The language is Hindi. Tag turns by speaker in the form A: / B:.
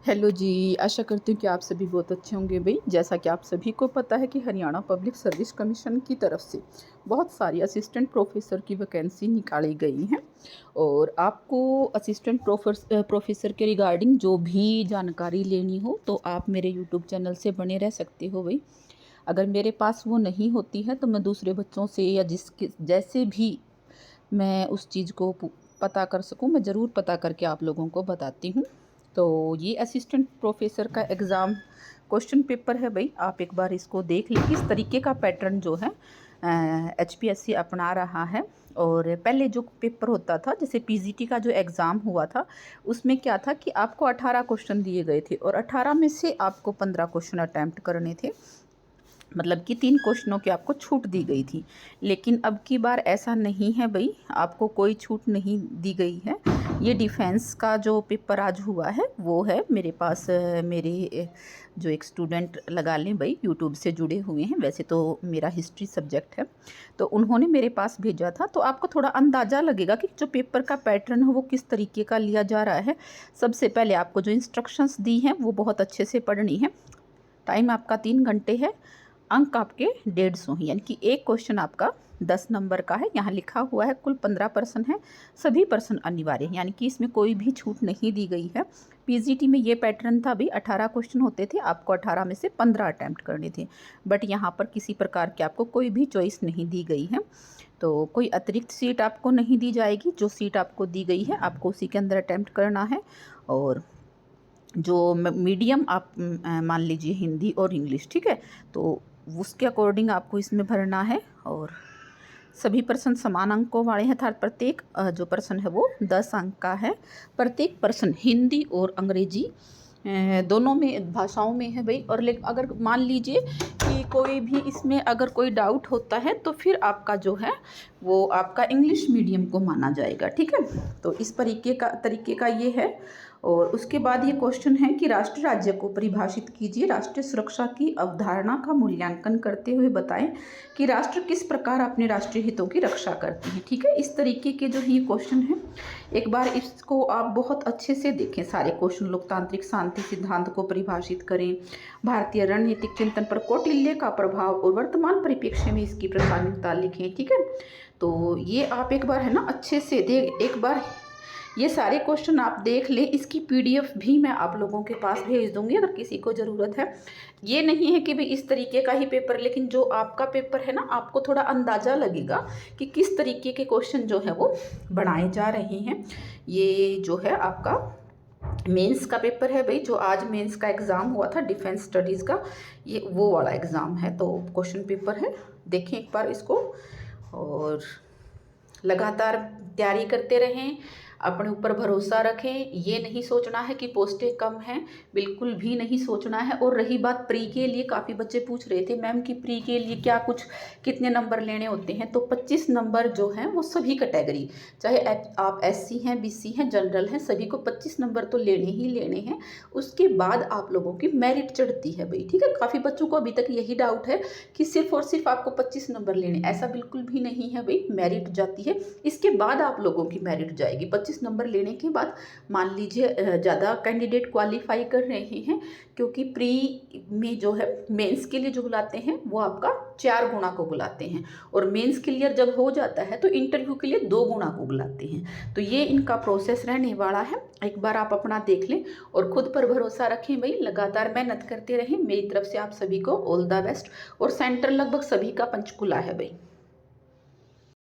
A: हेलो जी, आशा करती हूँ कि आप सभी बहुत अच्छे होंगे भई। जैसा कि आप सभी को पता है कि हरियाणा पब्लिक सर्विस कमीशन की तरफ से बहुत सारी असिस्टेंट प्रोफ़ेसर की वैकेंसी निकाली गई हैं और आपको असिस्टेंट प्रोफ़ेसर के रिगार्डिंग जो भी जानकारी लेनी हो तो आप मेरे यूट्यूब चैनल से बने रह सकते हो भई। अगर मेरे पास वो नहीं होती है तो मैं दूसरे बच्चों से या जिसके जैसे भी मैं उस चीज़ को पता कर सकूँ, मैं ज़रूर पता करके आप लोगों को बताती हूँ। तो ये असिस्टेंट प्रोफ़ेसर का एग्ज़ाम क्वेश्चन पेपर है भई, आप एक बार इसको देख लें किस तरीके का पैटर्न जो है एचपीएससी अपना रहा है। और पहले जो पेपर होता था जैसे पीजीटी का जो एग्ज़ाम हुआ था, उसमें क्या था कि आपको 18 क्वेश्चन दिए गए थे और 18 में से आपको 15 क्वेश्चन अटेम्प्ट करने थे। मतलब कि 3 क्वेश्चनों की आपको छूट दी गई थी। लेकिन अब की बार ऐसा नहीं है भई, आपको कोई छूट नहीं दी गई है। ये डिफेंस का जो पेपर आज हुआ है वो है मेरे पास मेरे जो एक स्टूडेंट लगा लें भई यूट्यूब से जुड़े हुए हैं, वैसे तो मेरा हिस्ट्री सब्जेक्ट है। तो उन्होंने मेरे पास भेजा था, तो आपको थोड़ा अंदाज़ा लगेगा कि जो पेपर का पैटर्न है वो किस तरीके का लिया जा रहा है। सबसे पहले आपको जो इंस्ट्रक्शंस दी हैं वो बहुत अच्छे से पढ़नी है। टाइम आपका 3 घंटे है। अंक आपके 150 हैं, यानी कि एक क्वेश्चन आपका 10 नंबर का है। यहाँ लिखा हुआ है कुल 15 प्रश्न है, सभी प्रश्न अनिवार्य हैं, यानी कि इसमें कोई भी छूट नहीं दी गई है। पीजीटी में ये पैटर्न था भी 18 क्वेश्चन होते थे, आपको 18 में से 15 अटैम्प्ट करने थे। बट यहाँ पर किसी प्रकार की आपको कोई भी चॉइस नहीं दी गई है, तो कोई अतिरिक्त सीट आपको नहीं दी जाएगी। जो सीट आपको दी गई है आपको उसी के अंदर अटैम्प्ट करना है। और जो मीडियम आप मान लीजिए हिंदी और इंग्लिश, ठीक है, तो उसके अकॉर्डिंग आपको इसमें भरना है। और सभी प्रश्न समान अंकों वाले हैं, अर्थात प्रत्येक जो प्रश्न है वो 10 अंक का है। प्रत्येक प्रश्न हिंदी और अंग्रेजी दोनों में भाषाओं में है भाई। और अगर मान लीजिए कि कोई भी इसमें अगर कोई डाउट होता है तो फिर आपका जो है वो आपका इंग्लिश मीडियम को माना जाएगा, ठीक है। तो इस तरीके का ये है। और उसके बाद ये क्वेश्चन है कि राष्ट्र राज्य को परिभाषित कीजिए, राष्ट्रीय सुरक्षा की अवधारणा का मूल्यांकन करते हुए बताएं कि राष्ट्र किस प्रकार अपने राष्ट्रीय हितों की रक्षा करती है, ठीक है। इस तरीके के जो ये क्वेश्चन है, एक बार इसको आप बहुत अच्छे से देखें सारे क्वेश्चन। लोकतांत्रिक शांति सिद्धांत को परिभाषित करें, भारतीय रणनीतिक चिंतन पर कौटिल्य का प्रभाव और वर्तमान परिप्रेक्ष्य में इसकी प्रासंगिकता लिखें, ठीक है। तो ये आप एक बार है ना अच्छे से एक बार ये सारे क्वेश्चन आप देख लें। इसकी पीडीएफ भी मैं आप लोगों के पास भेज दूंगी अगर किसी को ज़रूरत है। ये नहीं है कि भाई इस तरीके का ही पेपर, लेकिन जो आपका पेपर है ना, आपको थोड़ा अंदाज़ा लगेगा कि किस तरीके के क्वेश्चन जो है वो बनाए जा रहे हैं। ये जो है आपका मेंस का पेपर है भाई, जो आज मेंस का एग्ज़ाम हुआ था डिफेंस स्टडीज़ का, ये वो वाला एग्ज़ाम है। तो क्वेश्चन पेपर है, देखें एक बार इसको और लगातार तैयारी करते रहें, अपने ऊपर भरोसा रखें। ये नहीं सोचना है कि पोस्टें कम हैं, बिल्कुल भी नहीं सोचना है। और रही बात प्री के लिए, काफ़ी बच्चे पूछ रहे थे मैम कि प्री के लिए क्या कुछ कितने नंबर लेने होते हैं। तो 25 नंबर जो हैं वो सभी कैटेगरी, चाहे आप एससी हैं, बीसी हैं, जनरल हैं, सभी को 25 नंबर तो लेने ही लेने हैं। उसके बाद आप लोगों की मेरिट चढ़ती है भाई, ठीक है। काफ़ी बच्चों को अभी तक यही डाउट है कि सिर्फ और सिर्फ आपको 25 नंबर लेने, ऐसा बिल्कुल भी नहीं है भाई। मेरिट जाती है, इसके बाद आप लोगों की मेरिट जाएगी। 25 नंबर लेने के बाद मान लीजिए ज़्यादा कैंडिडेट क्वालिफाई कर रहे हैं, क्योंकि प्री में जो है मेंस के लिए जो बुलाते हैं वो आपका 4 गुना को बुलाते हैं, और मेंस क्लियर जब हो जाता है तो इंटरव्यू के लिए 2 गुना को बुलाते हैं। तो ये इनका प्रोसेस रहने वाला है। एक बार आप अपना देख लें और खुद पर भरोसा रखें भाई, लगातार मेहनत करते रहें। मेरी तरफ से आप सभी को ऑल द बेस्ट। और सेंटर लगभग सभी का पंचकुला है भाई।